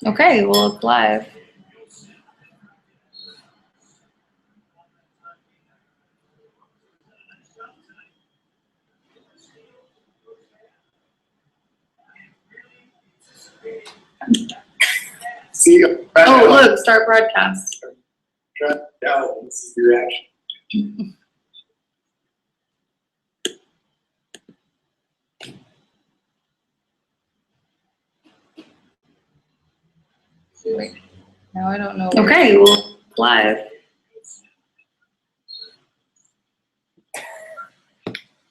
Okay, well, it's live. See, oh, look, start broadcast. Now, this is the reaction. Wait, now I don't know. Okay, well, live.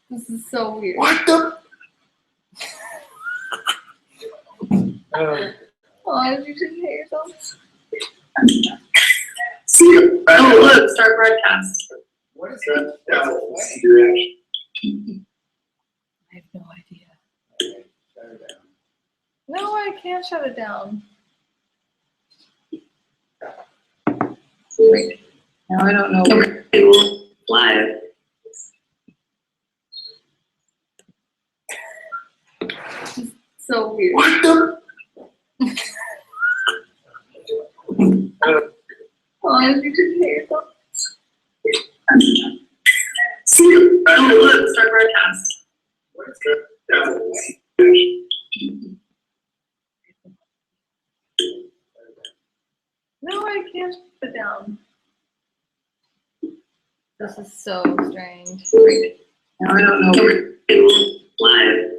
This is so weird. What the? Oh, did you just hit yourself? See, oh, look, start broadcast. What is that? Now, this is the reaction. I have no idea. Okay, shut it down. No, I can't shut it down. Wait, now I don't know. Okay, well, live. So weird. What the? Oh, did you just hit yourself? See, oh, look, start broadcast. what is that? Now, this is the reaction. No, I can't shut it down. This is so strange. Wait, now I don't know. Okay, well, live.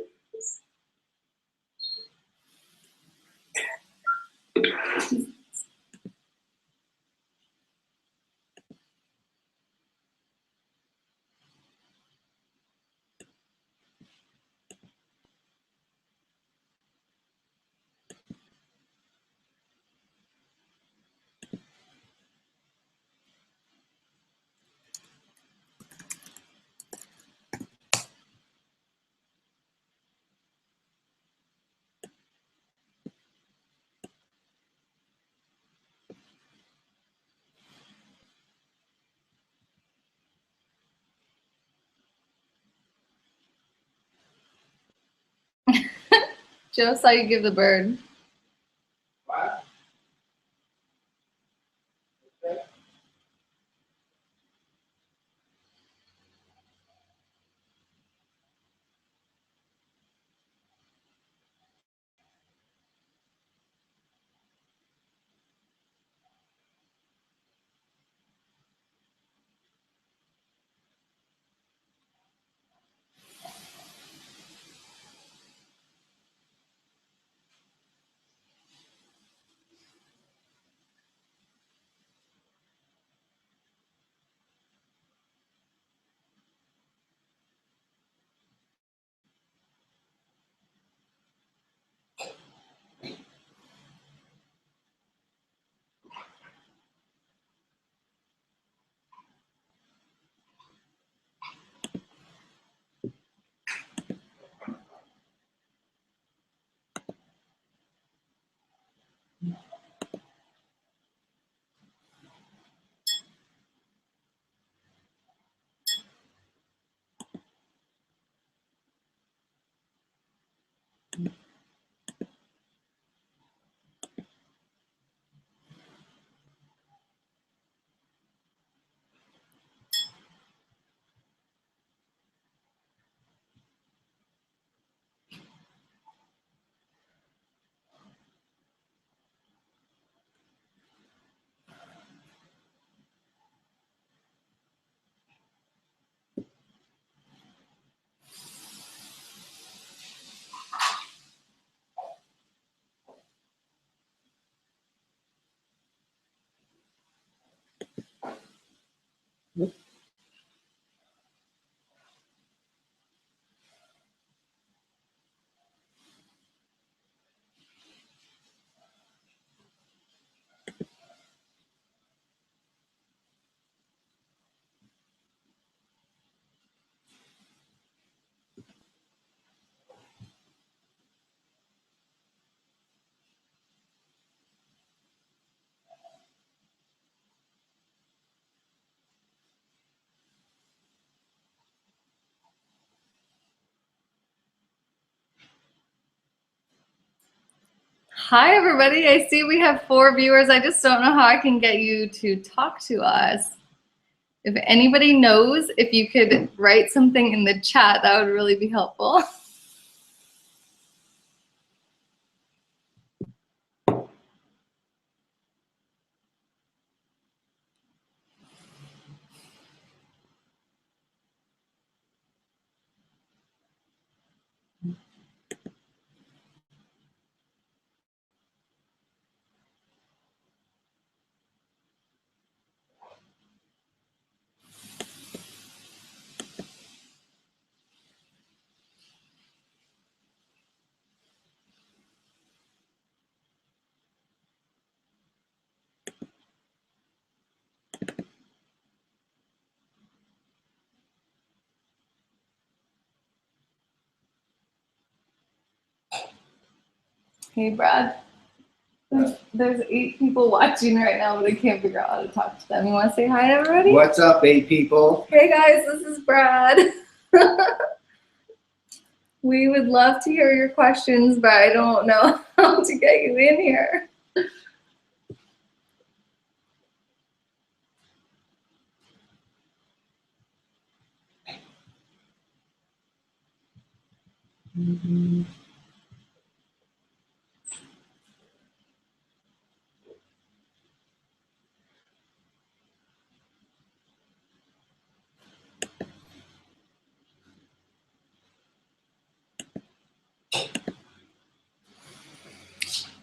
Just how you give the bird. What? Okay. Hi, everybody. I see we have 4 viewers. I just don't know how I can get you to talk to us. If anybody knows, if you could write something in the chat, that would really be helpful. Hey, Brad. There's 8 people watching right now, but I can't figure out how to talk to them. You want to say hi to everybody? What's up, 8 people? Hey, guys. This is Brad. We would love to hear your questions, but I don't know how to get you in here.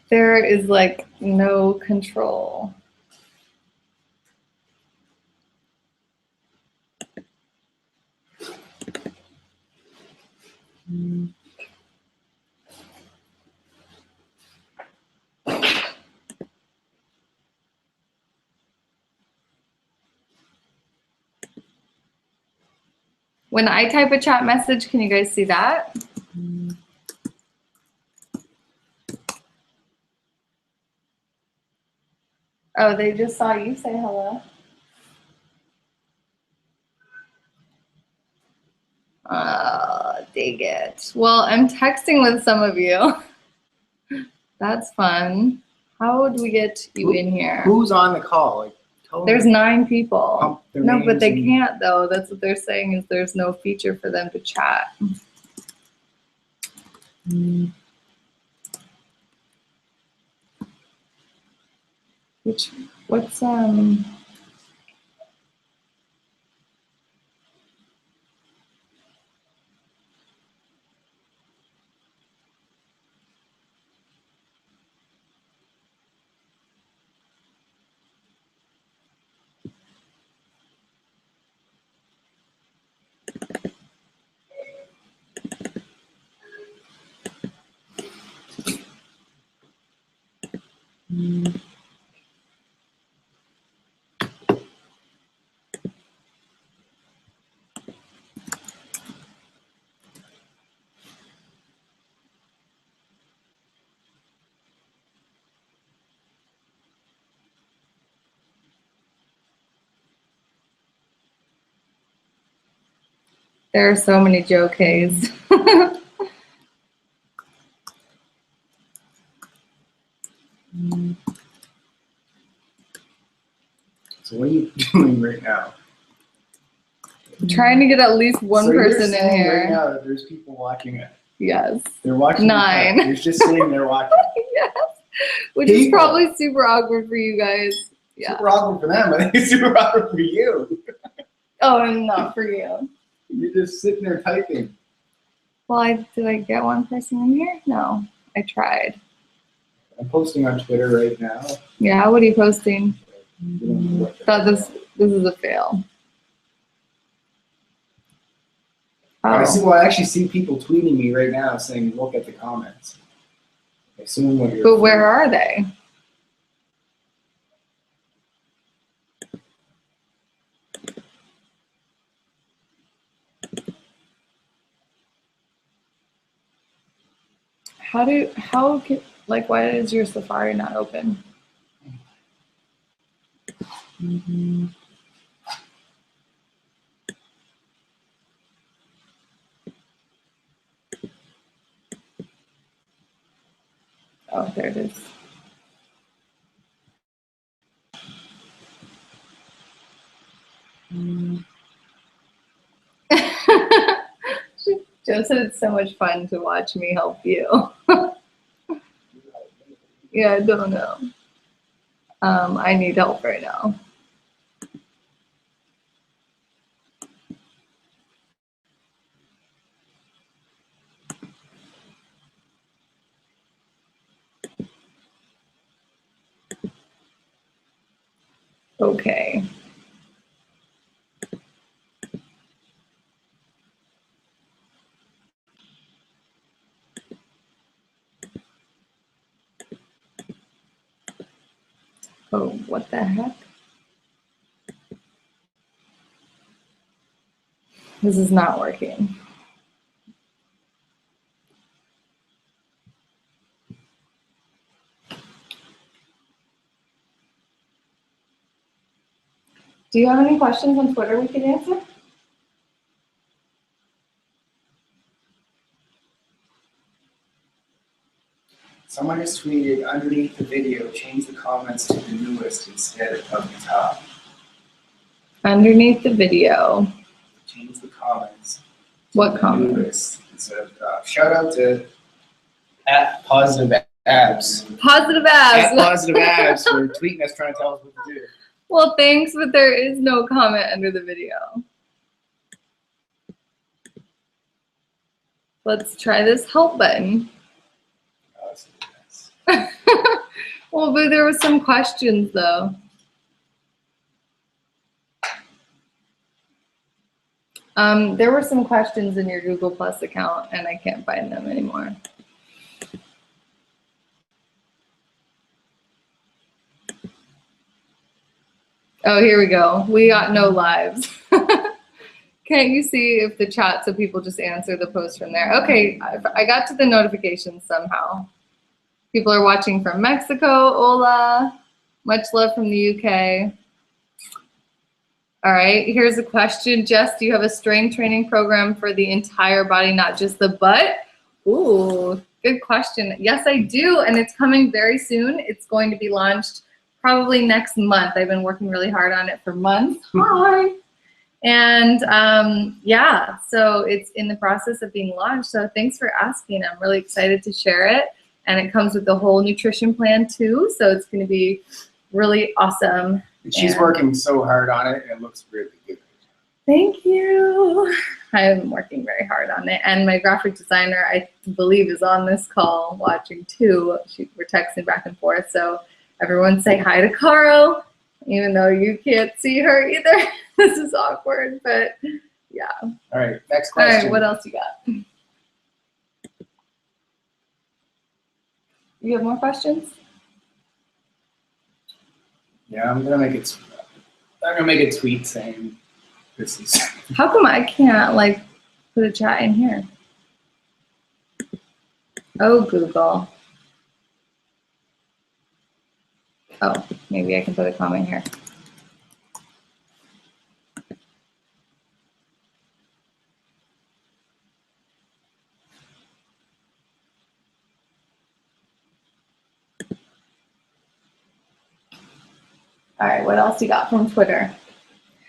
There is like no control. When I type a chat message, can you guys see that? Oh, they just saw you say hello. Oh, dang it. Well, I'm texting with some of you. That's fun. How would we get you in here? Who's on the call? Like, tell There's me. 9 people. Pump their No, but names they and- can't though. That's what they're saying is there's no feature for them to chat. What's there are so many Joe K's. So what are you doing right now? I'm trying to get at least one So you're person in saying here. right now that there's people watching it. Yes. Yes. They're watching. 9. You're just sitting there watching. Yes. Which is People. probably super awkward for you guys. Yeah. Super awkward for them, but I think it's super awkward for you. Oh, and not for you. You're just sitting there typing. Well, did I get one person in here? No, I tried. I'm posting on Twitter right now. Yeah, what are you posting? You don't know what the Thought hell. this is a fail. I Oh, actually see people tweeting me right now saying, look at the comments. I assume what you're. but where are they? Why is your Safari not open? Oh, there it is. Joe said it's so much fun to watch me help you. Yeah, I don't know. I need help right now. Okay. Oh, what the heck? This is not working. Do you have any questions on Twitter we can answer? Someone just tweeted underneath the video, change the comments to the newest instead of the top. Underneath the video. Change the comments. What comments? Newest instead of the top. Shout out to @PositiveAbs. Positive abs. @PositiveAbs for tweeting us trying to tell us what to do. Well, thanks, but there is no comment under the video. Let's try this help button. Oh, that's nice. Well, but there was some questions though. There were some questions in your Google Plus account and I can't find them anymore. Oh, here we go. We got no lives. Can't you see if the chat so people just answer the post from there? Okay, I got to the notifications somehow. People are watching from Mexico. Hola. Much love from the UK. All right, here's a question. Jess, do you have a strength training program for the entire body, not just the butt? Ooh, good question. Yes, I do, and it's coming very soon. It's going to be launched probably next month. I've been working really hard on it for months. Hi. And yeah, so it's in the process of being launched. So thanks for asking. I'm really excited to share it. And it comes with the whole nutrition plan too. So it's going to be really awesome. And she's working so hard on it, and it looks really good. Thank you. I'm working very hard on it. And my graphic designer, I believe, is on this call watching too. We're texting back and forth. So everyone say hi to Carl, even though you can't see her either. This is awkward, but yeah. All right, next question. All right, what else you got? You have more questions? Yeah, I'm gonna make a tweet saying this is. How come I can't like put a chat in here? Oh, Google. Oh, maybe I can put a comment here. All right, what else you got from Twitter?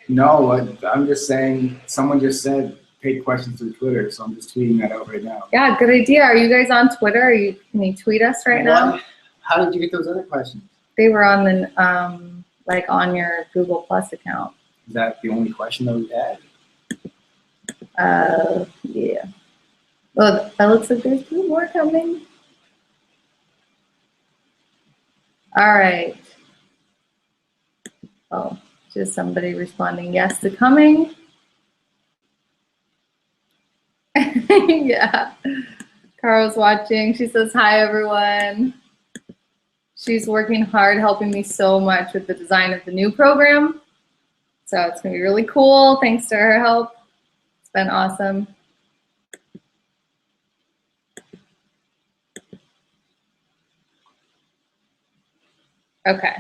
No, I'm just saying, someone just said take questions through Twitter, so I'm just tweeting that out right now. Yeah, good idea. Are you guys on Twitter? Can you tweet us right now? How did you get those other questions? They were on the like on your Google Plus account. Is that the only question that we had? Yeah. Well, that looks like there's 2 more coming. All right. Oh, just somebody responding yes to coming. Yeah. Carl's watching. She says, hi, everyone. She's working hard, helping me so much with the design of the new program. So it's going to be really cool. Thanks to her help. It's been awesome. Okay.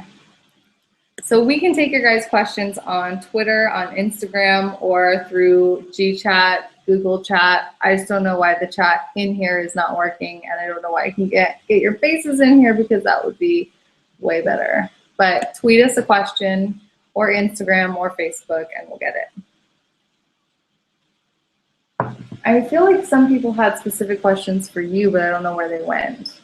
So we can take your guys' questions on Twitter, on Instagram, or through GChat, Google Chat. I just don't know why the chat in here is not working, and I don't know why I can get your faces in here, because that would be way better. But tweet us a question, or Instagram, or Facebook, and we'll get it. I feel like some people had specific questions for you, but I don't know where they went.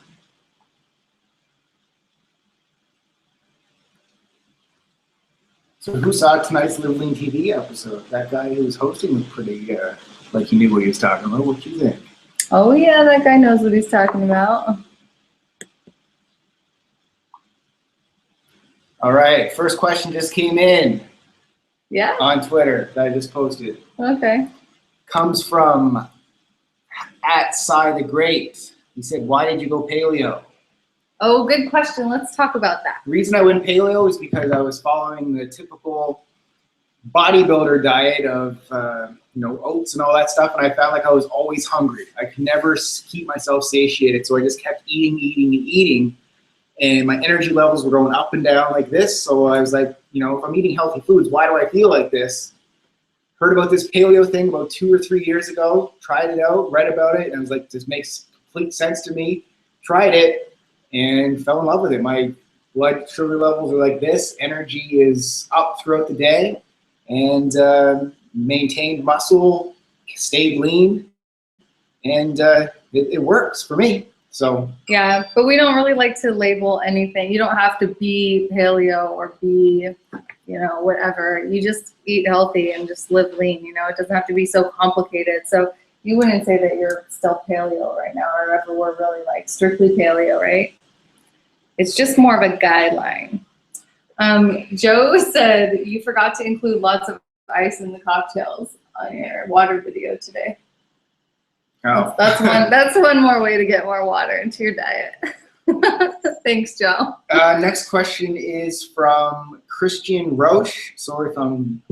So who saw tonight's LiveLeanTV episode? That guy who was hosting was pretty, like he knew what he was talking about. What do you think? Oh yeah, that guy knows what he's talking about. All right, first question just came in. Yeah? On Twitter that I just posted. Okay. Comes from @SciTheGreat. He said, why did you go paleo? Oh, good question. Let's talk about that. The reason I went paleo is because I was following the typical bodybuilder diet of oats and all that stuff, and I found like I was always hungry. I could never keep myself satiated, so I just kept eating, and my energy levels were going up and down like this. So I was like, if I'm eating healthy foods, why do I feel like this? Heard about this paleo thing about 2 or 3 years ago, tried it out, read about it, and I was like, this makes complete sense to me. Tried it and fell in love with it. My blood sugar levels are like this, energy is up throughout the day, and maintained muscle, stayed lean, and it works for me. So yeah, but we don't really like to label anything. You don't have to be paleo or be, whatever. You just eat healthy and just live lean. It doesn't have to be so complicated. So you wouldn't say that you're still paleo right now, or ever were really like strictly paleo, right? It's just more of a guideline. Joe said you forgot to include lots of ice in the cocktails on your water video today. oh. That's one more way to get more water into your diet. Thanks, Joe. Next question is from Christian Roche. Sorry if I'm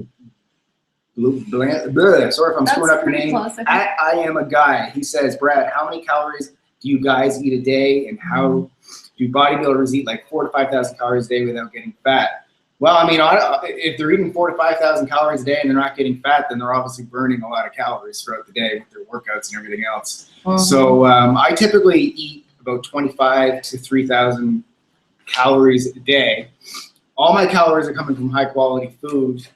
screwing up your name. Close, I am a guy. He says, Brad, how many calories do you guys eat a day, and how do bodybuilders eat like 4,000 to 5,000 calories a day without getting fat? Well, I mean, if they're eating 4,000 to 5,000 calories a day and they're not getting fat, then they're obviously burning a lot of calories throughout the day with their workouts and everything else. So I typically eat about 25 to 3,000 calories a day. All my calories are coming from high quality food.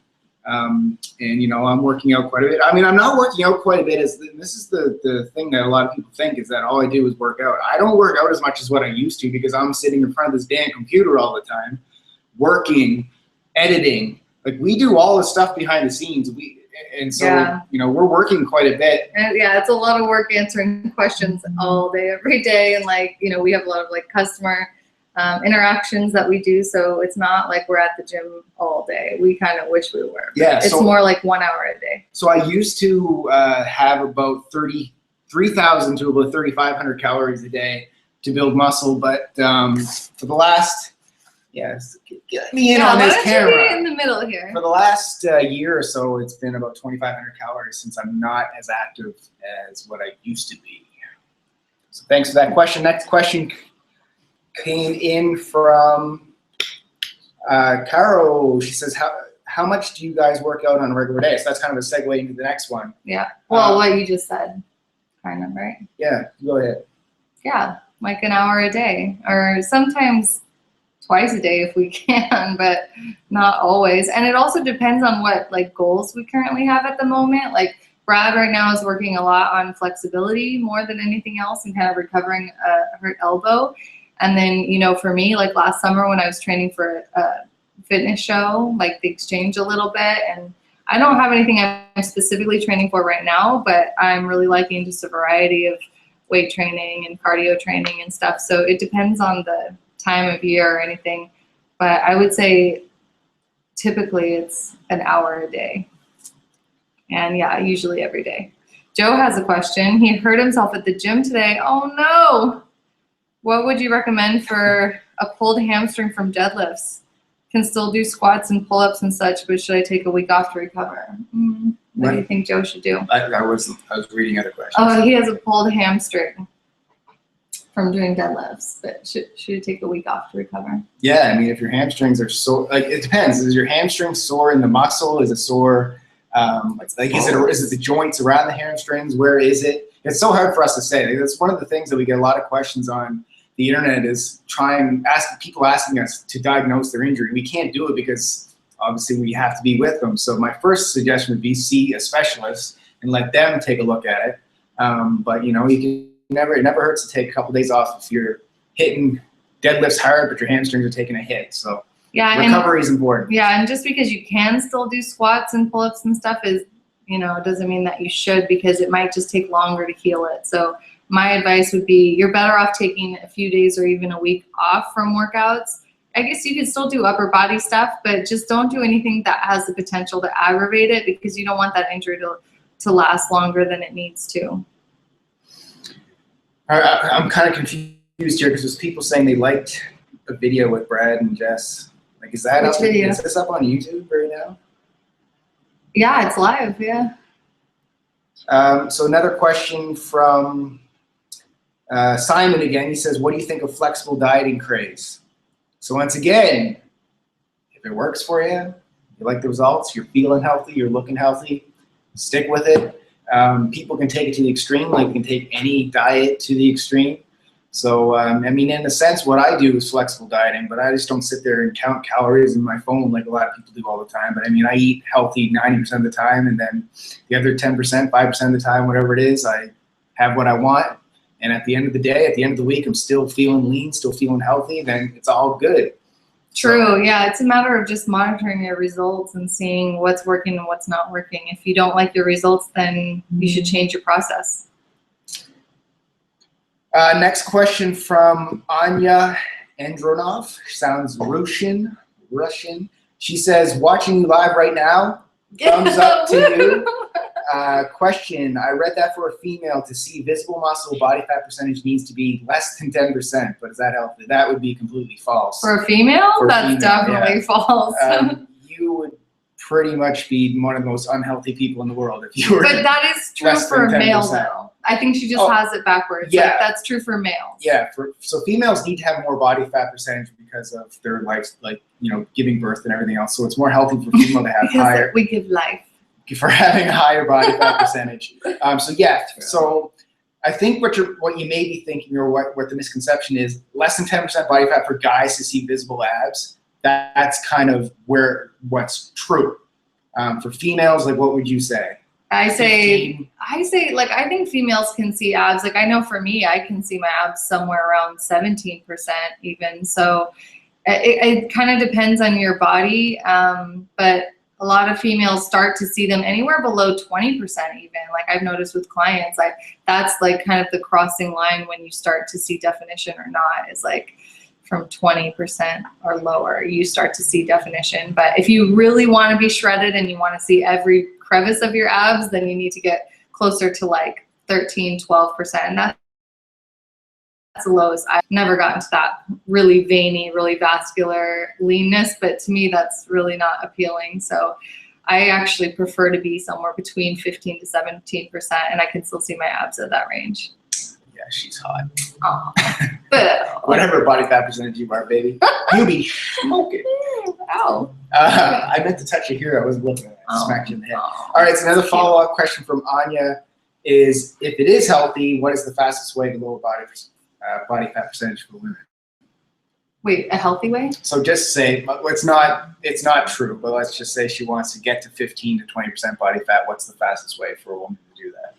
And I'm working out quite a bit. I mean, I'm not working out quite a bit. This is the thing that a lot of people think, is that all I do is work out. I don't work out as much as what I used to, because I'm sitting in front of this damn computer all the time, working, editing. Like, we do all the stuff behind the scenes. We're working quite a bit. And yeah, it's a lot of work answering questions all day, every day. And we have a lot of customer interactions that we do, so it's not like we're at the gym all day. We kind of wish we were. Yeah, it's more like 1 hour a day. So I used to have about 33,000 to about 3,500 calories a day to build muscle, but for the last get me in on this camera. Be in the middle here. For the last year or so, it's been about 2,500 calories, since I'm not as active as what I used to be. So thanks for that question. Next question came in from Caro. She says, how much do you guys work out on a regular day? So that's kind of a segue into the next one. Yeah. Well, what you just said, kind of, right? Yeah, go ahead. Yeah, like an hour a day, or sometimes twice a day if we can, but not always. And it also depends on what goals we currently have at the moment. Like Brad right now is working a lot on flexibility more than anything else, and kind of recovering a hurt elbow. And then, for me, last summer when I was training for a fitness show, the exchange a little bit, and I don't have anything I'm specifically training for right now, but I'm really liking just a variety of weight training and cardio training and stuff. So it depends on the time of year or anything, but I would say typically it's an hour a day. And yeah, usually every day. Joe has a question. He hurt himself at the gym today. Oh no. What would you recommend for a pulled hamstring from deadlifts? Can still do squats and pull-ups and such, but should I take a week off to recover? What do you think Joe should do? I was reading other questions. Oh, he has a pulled hamstring. from doing deadlifts, but should it take a week off to recover? Yeah, I mean, if your hamstrings are sore, like it depends. Is your hamstring sore in the muscle? Is it sore? Like, is it the joints around the hamstrings? Where is it? It's so hard for us to say. That's one of the things that we get a lot of questions on the internet is people asking us to diagnose their injury. We can't do it because obviously we have to be with them. So my first suggestion would be see a specialist and let them take a look at it. But you know, it never hurts to take a couple days off if you're hitting deadlifts hard, but your hamstrings are taking a hit. So yeah, recovery is important. Yeah, and just because you can still do squats and pull-ups and stuff is, you know, doesn't mean that you should, because it might just take longer to heal it. So my advice would be you're better off taking a few days or even a week off from workouts. I guess you can still do upper body stuff, but just don't do anything that has the potential to aggravate it, because you don't want that injury to last longer than it needs to. I'm kind of confused here because there's people saying they liked a video with Brad and Jess. Like, is that Which video? Is this up on YouTube right now? Yeah, it's live, yeah. So another question from Simon again. He says, what do you think of flexible dieting craze? So once again, if it works for you, you like the results, you're feeling healthy, you're looking healthy, stick with it. People can take it to the extreme, like you can take any diet to the extreme. So, I mean, in a sense, what I do is flexible dieting, but I just don't sit there and count calories in my phone like a lot of people do all the time. But I mean, I eat healthy 90% of the time, and then the other 10%, 5% of the time, whatever it is, I have what I want. And at the end of the day, at the end of the week, I'm still feeling lean, still feeling healthy, then it's all good. True, yeah, it's a matter of just monitoring your results and seeing what's working and what's not working. If you don't like your results, then you should change your process. Next question from Anya Andronov. Sounds Russian. She says, watching you live right now, thumbs up to you. Question, I read that for a female to see visible muscle, body fat percentage needs to be less than 10%, but is that healthy? That would be completely false. For a female? For a That's female, definitely false. You would pretty much be one of the most unhealthy people in the world if you were. But that is true for a male, though. I think she just has it backwards. Yeah. Like, that's true for males. Yeah, so females need to have more body fat percentage because of their life, like, you know, giving birth and everything else. So it's more healthy for female to have higher. We give life. For having a higher body fat percentage. So yeah, so I think what you may be thinking, or what the misconception is, less than 10% body fat for guys to see visible abs. That's kind of what's true. For females, like, what would you say? I say, like, I think females can see abs. Like, I know for me, I can see my abs somewhere around 17% even. So it kind of depends on your body. But a lot of females start to see them anywhere below 20% even. Like, I've noticed with clients, like, that's like kind of the crossing line when you start to see definition or not, is like from 20% or lower, you start to see definition. But if you really want to be shredded and you want to see every crevice of your abs, then you need to get closer to like 13, 12%. And that's the lowest. I've never gotten to that really veiny, really vascular leanness, but to me, that's really not appealing. So I actually prefer to be somewhere between 15 to 17%, and I can still see my abs at that range. Yeah, she's hot. Oh, but whatever body fat percentage you are, baby, you be smoking. Ow. I meant to touch you here. I wasn't looking at it. I smacked you in the head. All right, so another follow-up question from Anya is, if it is healthy, what is the fastest way to lower body fat percentage for women? Wait, a healthy way? So just say, it's not true, but let's just say she wants to get to 15 to 20% body fat. What's the fastest way for a woman to do that?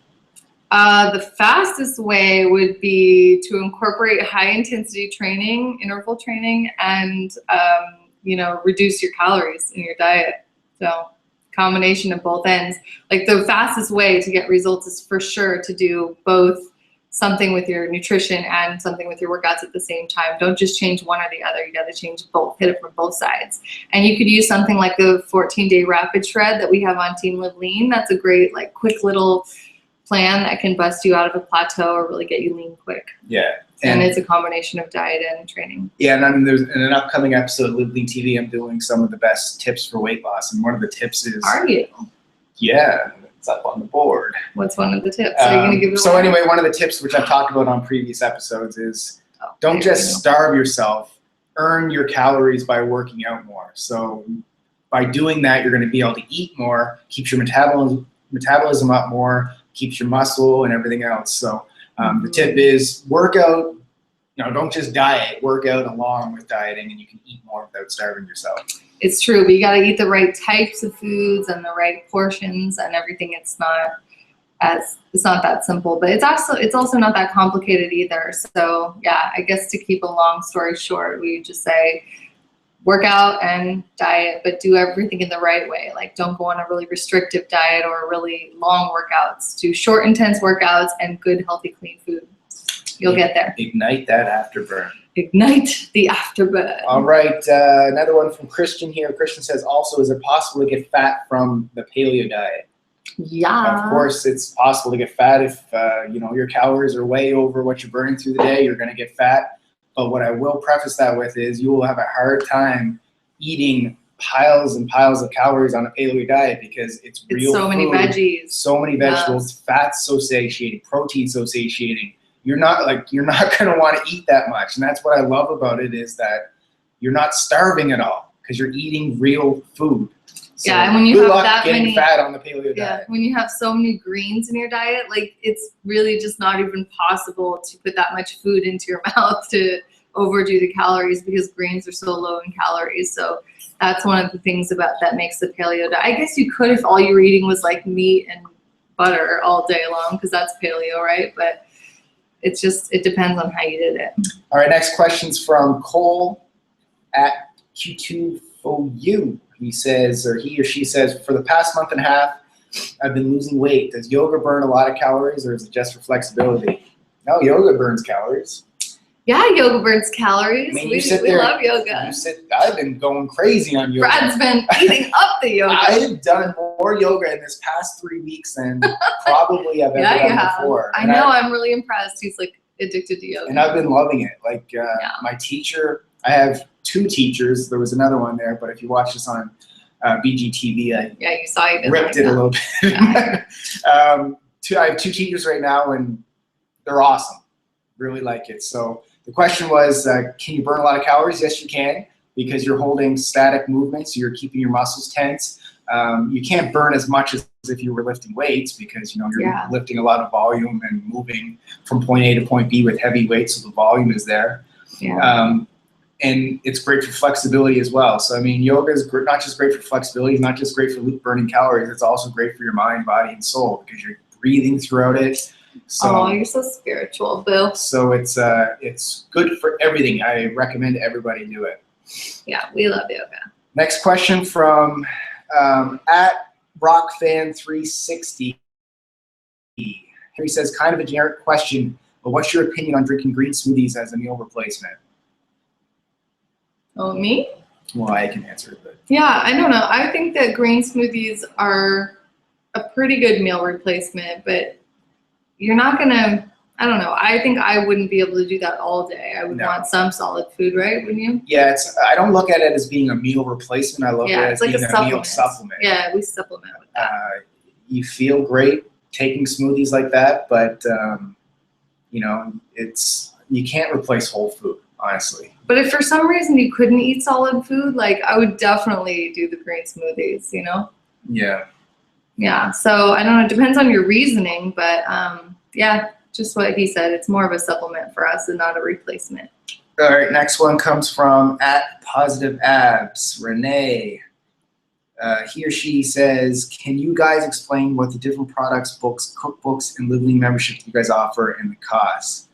The fastest way would be to incorporate high intensity training, interval training, and you know, reduce your calories in your diet. So combination of both ends. Like, the fastest way to get results is for sure to do both something with your nutrition and something with your workouts at the same time. Don't just change one or the other. You got to change both, hit it from both sides. And you could use something like the 14-day rapid shred that we have on Team Live Lean. That's a great, like, quick little plan that can bust you out of a plateau or really get you lean quick. Yeah. And it's a combination of diet and training. Yeah, and I mean, there's in an upcoming episode of LiveLeanTV, I'm doing some of the best tips for weight loss, and one of the tips is. Are you? Yeah, It's up on the board. What's one of the tips? Are you going to give it So away? anyway, one of the tips which I've talked about on previous episodes is don't just starve yourself. Earn your calories by working out more. So by doing that, you're going to be able to eat more, keeps your metabolism up more, keeps your muscle and everything else. So the tip is work out. Don't just diet. Work out along with dieting, and you can eat more without starving yourself. It's true, but you got to eat the right types of foods and the right portions and everything. It's not that simple, but it's also not that complicated either. So yeah, I guess to keep a long story short, we just say work out and diet, but do everything in the right way. Like don't go on a really restrictive diet or really long workouts. Do short, intense workouts and good, healthy, clean food. You'll get there. Ignite that afterburn. Ignite the afterburn. All right, another one from Christian here. Christian says, also, is it possible to get fat from the paleo diet? Yeah. Of course, it's possible to get fat if your calories are way over what you're burning through the day. You're going to get fat. But what I will preface that with is you will have a hard time eating piles and piles of calories on a paleo diet because it's real so many food, veggies, so many vegetables, fat's so satiating, protein's so satiating. You're not going to want to eat that much. And that's what I love about it is that you're not starving at all because you're eating real food. So yeah, and when you have that many fat on the paleo diet. When you have so many greens in your diet, like it's really just not even possible to put that much food into your mouth to overdo the calories because greens are so low in calories. So that's one of the things that makes the paleo diet. I guess you could if all you were eating was like meat and butter all day long because that's paleo, right? But it depends on how you did it. All right, next question's from Cole at Q2FOU. He says, or he or she says, for the past month and a half, I've been losing weight. Does yoga burn a lot of calories or is it just for flexibility? No, yoga burns calories. Yeah, yoga burns calories. I mean, we love yoga. I've been going crazy on yoga. Brad's been eating up the yoga. I've done more yoga in this past 3 weeks than probably I've ever done before. I know. I'm really impressed. He's like addicted to yoga. And I've been loving it. Like my teacher, I have 2 teachers. There was another one there, but if you watch this on BGTV, you saw it. Ripped it a little bit. Yeah. I have 2 teachers right now, and they're awesome. Really like it. So the question was, can you burn a lot of calories? Yes, you can, because you're holding static movements. You're keeping your muscles tense. You can't burn as much as if you were lifting weights because you're lifting a lot of volume and moving from point A to point B with heavy weights, so the volume is there. Yeah. And it's great for flexibility as well. So I mean, yoga is not just great for flexibility, it's not just great for burning calories. It's also great for your mind, body, and soul because you're breathing throughout it. So, you're so spiritual, Bill. So it's good for everything. I recommend everybody do it. Yeah, we love yoga. Next question from at RockFan360. He says, kind of a generic question, but what's your opinion on drinking green smoothies as a meal replacement? Oh, me? Well, I can answer it, but yeah, I don't know. I think that green smoothies are a pretty good meal replacement, but you're not gonna, I don't know. I think I wouldn't be able to do that all day. I would want some solid food, right? Wouldn't you? Yeah, I don't look at it as being a meal replacement. I look at it as being a meal supplement. Yeah, we supplement with that. You feel great taking smoothies like that, but you can't replace whole food, honestly. But if for some reason you couldn't eat solid food, like I would definitely do the green smoothies, Yeah. Yeah, so I don't know, it depends on your reasoning, but yeah, just what he said, it's more of a supplement for us and not a replacement. All right, next one comes from at Positive Abs, Renee. He or she says, can you guys explain what the different products, books, cookbooks, and LiveLean memberships you guys offer and the costs?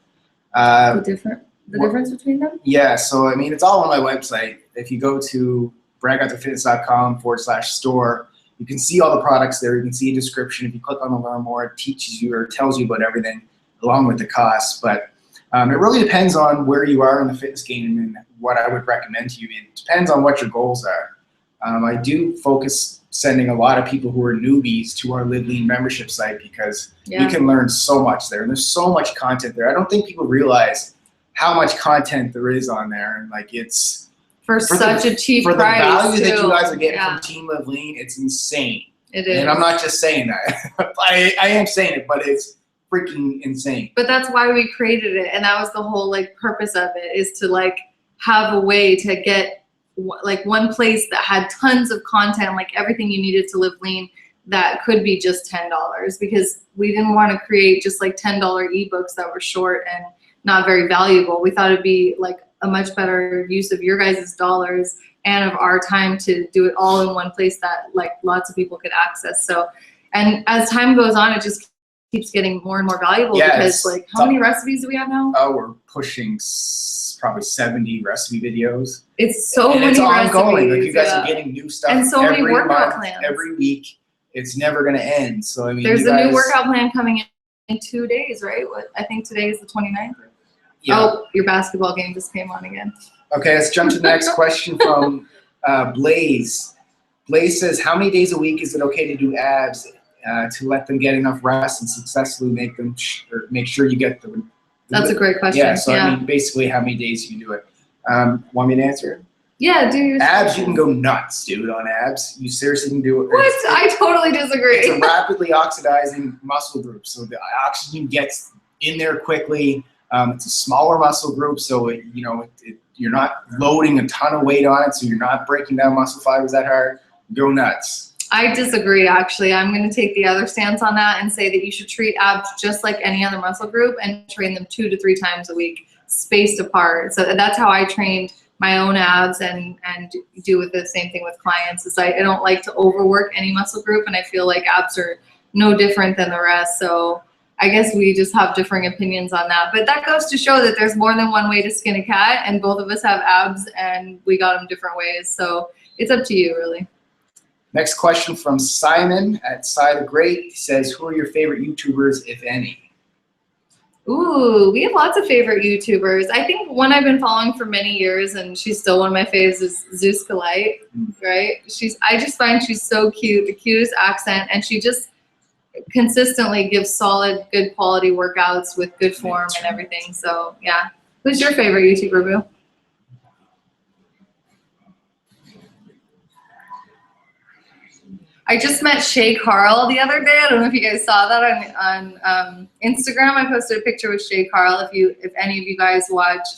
The difference between them? Yeah, so I mean, it's all on my website. If you go to bradgutterfitness.com/store, you can see all the products there. You can see a description. If you click on the learn more, it teaches you or tells you about everything along with the costs. But it really depends on where you are in the fitness game and what I would recommend to you. It depends on what your goals are. I do focus sending a lot of people who are newbies to our LiveLean membership site because you can learn so much there. And there's so much content there. I don't think people realize how much content there is on there. And like it's for such a cheap price. For the value that you guys are getting from Team LiveLean, it's insane. It is. And I'm not just saying that. I am saying it, but it's freaking insane. But that's why we created it, and that was the whole like purpose of it, is to like have a way to get like one place that had tons of content, like everything you needed to live lean, that could be just $10, because we didn't want to create just like $10 ebooks that were short and not very valuable. We thought it'd be like a much better use of your guys' dollars and of our time to do it all in one place that like lots of people could access. So, and as time goes on, it just keeps getting more and more valuable, because like how many recipes do we have now? Oh, we're pushing probably 70 recipe videos. It's so and many it's ongoing. recipes. like you guys are getting new stuff and so many workout month, plans every week. It's never going to end. So I mean, there's a new workout plan coming in 2 days, right? I think today is the 29th. Yeah. Oh, your basketball game just came on again. Okay, let's jump to the next question from Blaze. Blaze says, how many days a week is it okay to do abs to let them get enough rest and successfully make them make sure you get the That's a great question. Yeah, so I mean, basically how many days you can do it. Want me to answer it? Yeah, do your abs. You can go nuts, dude, on abs. You seriously can do it. What? I totally disagree. It's a rapidly oxidizing muscle group, so the oxygen gets in there quickly. It's a smaller muscle group, so you're not loading a ton of weight on it, so you're not breaking down muscle fibers that hard. Go nuts. I disagree, actually. I'm going to take the other stance on that and say that you should treat abs just like any other muscle group and train them 2 to 3 times a week, spaced apart. So that's how I trained my own abs and do with the same thing with clients. Is I don't like to overwork any muscle group, and I feel like abs are no different than the rest. So I guess we just have differing opinions on that. But that goes to show that there's more than one way to skin a cat, and both of us have abs and we got them different ways. So it's up to you, really. Next question from Simon at Cy the Great. He says, who are your favorite YouTubers, if any? Ooh, we have lots of favorite YouTubers. I think one I've been following for many years, and she's still one of my faves, is Zeus Kalite, right? I just find she's so cute, the cutest accent, and she just consistently gives solid, good quality workouts with good form and everything. So yeah. Who's your favorite YouTuber, Boo? I just met Shay Carl the other day. I don't know if you guys saw that on Instagram. I posted a picture with Shay Carl. If any of you guys watch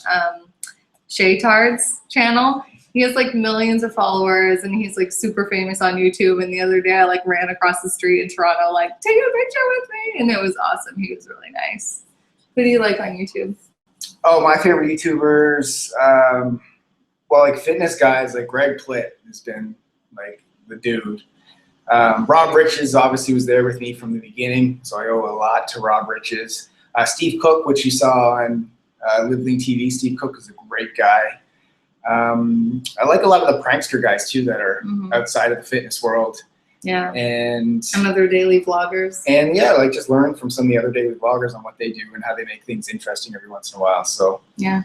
Shay Tard's channel, he has like millions of followers, and he's like super famous on YouTube. And the other day I like ran across the street in Toronto, like, take a picture with me, and it was awesome. He was really nice. Who do you like on YouTube? Oh, my favorite YouTubers, well, like fitness guys, like Greg Plitt has been like the dude. Rob Riches obviously was there with me from the beginning, so I owe a lot to Rob Riches. Steve Cook, which you saw on LiveLeanTV, Steve Cook is a great guy. I like a lot of the prankster guys too that are outside of the fitness world. Yeah. And other daily vloggers. And yeah, like just learn from some of the other daily vloggers on what they do and how they make things interesting every once in a while. So yeah,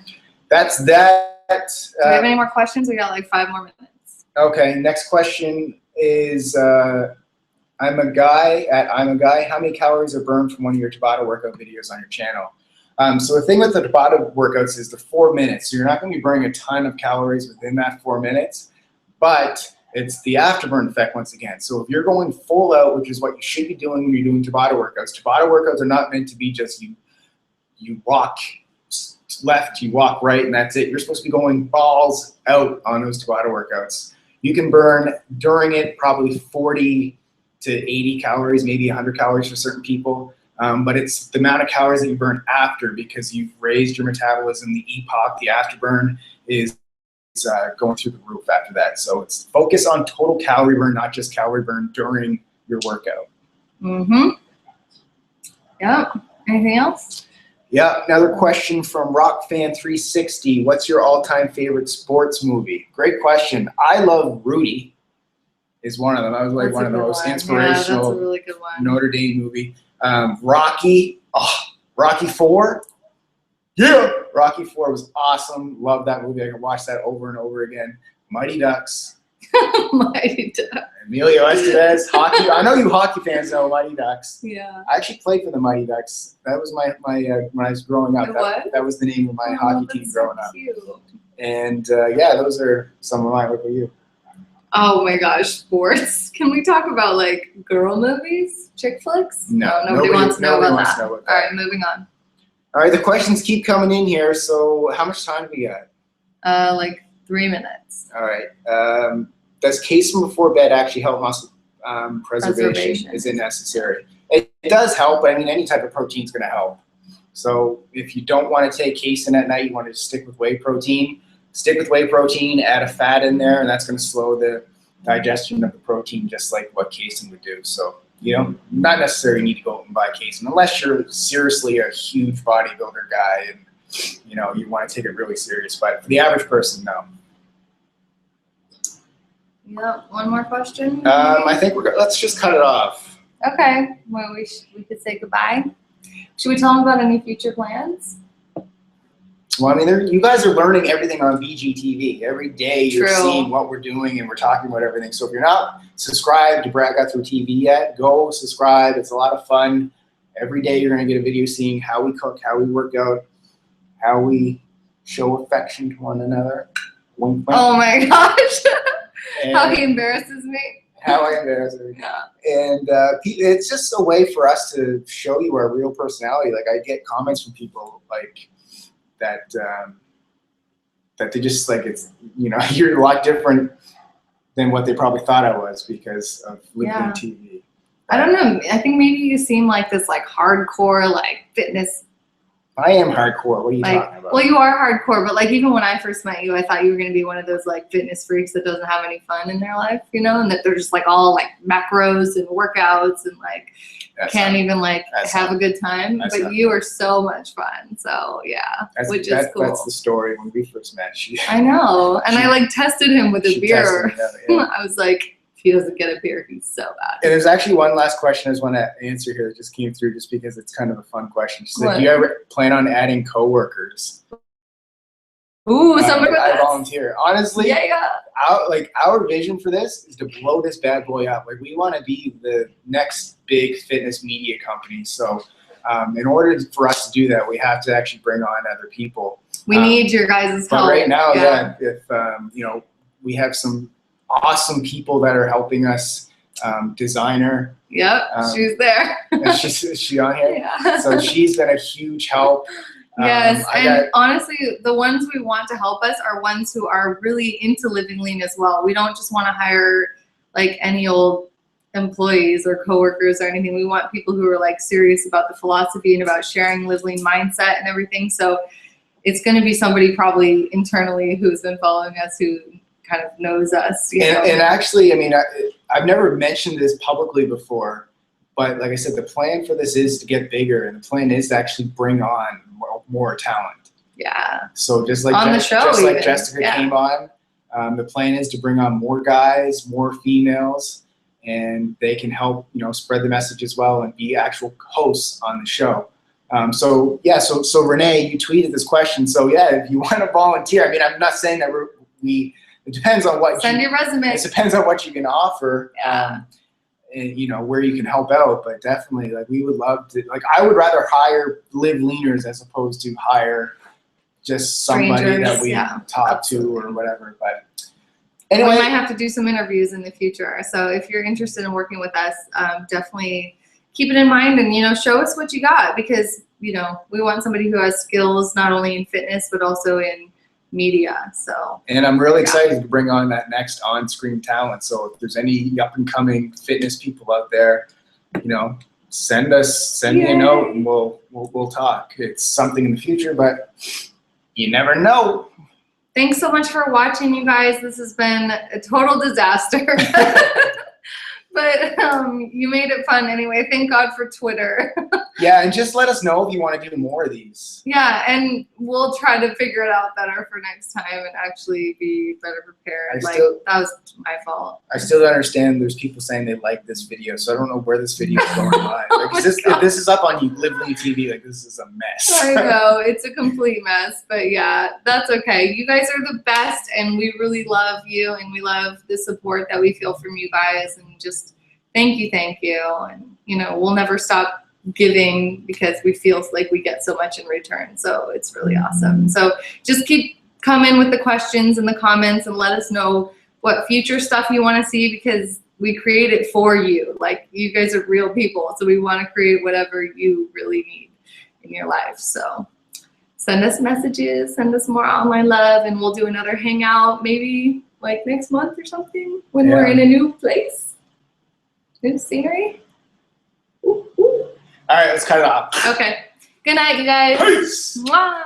that's that. Do we have any more questions? We got like 5 more minutes. Okay, next question is I'm a guy. How many calories are burned from one of your Tabata workout videos on your channel? So the thing with the Tabata workouts is the 4 minutes. So you're not going to be burning a ton of calories within that 4 minutes, but it's the afterburn effect once again. So if you're going full out, which is what you should be doing when you're doing Tabata workouts are not meant to be just you walk left, you walk right, and that's it. You're supposed to be going balls out on those Tabata workouts. You can burn during it probably 40 to 80 calories, maybe 100 calories for certain people. But it's the amount of calories that you burn after, because you've raised your metabolism. The EPOC, the afterburn, is going through the roof after that. So it's focus on total calorie burn, not just calorie burn during your workout. Yep. Anything else? Yeah, another question from RockFan360. What's your all-time favorite sports movie? Great question. I love Rudy is one of them. That was like one of the most inspirational that's a really good one. Notre Dame movie. Rocky, Rocky 4. Yeah, Rocky 4 was awesome. Love that movie. I can watch that over and over again. Mighty Ducks. Mighty Ducks. Emilio Estevez, hockey. I know you hockey fans know Mighty Ducks. Yeah. I actually played for the Mighty Ducks. That was my when I was growing up. That was the name of my hockey team growing up. Cute. And yeah, those are some of mine. What about you? Oh my gosh, sports. Can we talk about like girl movies, chick flicks? No, nobody wants to know nobody about wants that. to know about that. All right, moving on. All right, the questions keep coming in here. So how much time do we got? Like 3 minutes. All right. Does casein before bed actually help muscle preservation? Is it necessary? It does help, but I mean, any type of protein is going to help. So if you don't want to take casein at night, you want to stick with whey protein. Stick with whey protein, add a fat in there, and that's going to slow the digestion of the protein just like what casein would do. So you don't not necessarily need to go out and buy casein unless you're seriously a huge bodybuilder guy and you want to take it really serious. But for the average person, no. Yeah, one more question. I think let's just cut it off. Okay, well, we could say goodbye. Should we tell them about any future plans? Well, I mean, you guys are learning everything on BGTV. Every day you're seeing what we're doing and we're talking about everything. So if you're not subscribed to Brad Got Through TV yet, go subscribe. It's a lot of fun. Every day you're going to get a video seeing how we cook, how we work out, how we show affection to one another. Wink, wink. Oh my gosh. How he embarrasses me. How I embarrass her. Yeah. And it's just a way for us to show you our real personality. Like I get comments from people like that they just like it's you're a lot different than what they probably thought I was because of LiveLeanTV. I don't know. I think maybe you seem like this like hardcore like fitness. I am hardcore. What are you talking about? Well, you are hardcore, but like even when I first met you, I thought you were going to be one of those like fitness freaks that doesn't have any fun in their life, and that they're just like all like macros and workouts and like can't even like have a good time. But you are so much fun. So yeah, which is cool. That's the story when we first met. I know. And I like tested him with a beer. I was like, if he doesn't get a beer, he's so bad. And there's actually one last question I just want to answer here that just came through just because it's kind of a fun question. She said, do you ever plan on adding coworkers? Ooh, somebody I volunteer. Honestly, our vision for this is to blow this bad boy up. Like we want to be the next big fitness media company. So in order for us to do that, we have to actually bring on other people. We need your guys' help. But right now, if we have some awesome people that are helping us. Designer. Yep, she's there. Is she on here? Yeah. So she's been a huge help. Yes, and honestly, the ones we want to help us are ones who are really into living lean as well. We don't just want to hire like any old employees or coworkers or anything. We want people who are like serious about the philosophy and about sharing live lean mindset and everything. So it's going to be somebody probably internally who's been following us who kind of knows us. And actually, I mean, I've never mentioned this publicly before, but like I said, the plan for this is to get bigger, and the plan is to actually bring on more talent. Yeah. So just like on the show, just like Jessica came on, the plan is to bring on more guys, more females, and they can help spread the message as well and be actual hosts on the show. So Renee, you tweeted this question. So if you want to volunteer, I mean, I'm not saying that it depends on what send your resume. It depends on what you can offer, and where you can help out. But definitely, like we would love to. Like I would rather hire live leaners as opposed to hire just somebody that we talk to or whatever. But anyway, we might have to do some interviews in the future. So if you're interested in working with us, definitely keep it in mind and show us what you got, because we want somebody who has skills not only in fitness but also in media. And I'm really excited to bring on that next on-screen talent. So if there's any up-and-coming fitness people out there, send me a note and we'll talk. It's something in the future, but you never know. Thanks so much for watching, you guys. This has been a total disaster. But you made it fun anyway. Thank God for Twitter. Yeah, and just let us know if you want to do more of these. Yeah, and we'll try to figure it out better for next time and actually be better prepared. That was my fault. I still don't understand. There's people saying they like this video, so I don't know where this video is going live. If this is up on LiveLeanTV, like this is a mess. I know, it's a complete mess, but yeah, that's okay. You guys are the best, and we really love you, and we love the support that we feel from you guys, and just thank you. And we'll never stop giving because we feel like we get so much in return. So it's really awesome. So just keep coming with the questions in the comments and let us know what future stuff you want to see, because we create it for you. Like, you guys are real people, so we want to create whatever you really need in your life. So send us messages, send us more online love, and we'll do another hangout maybe like next month or something when we're in a new place, new scenery. Ooh, ooh. All right, let's cut it off. Okay. Good night, you guys. Peace. Mwah.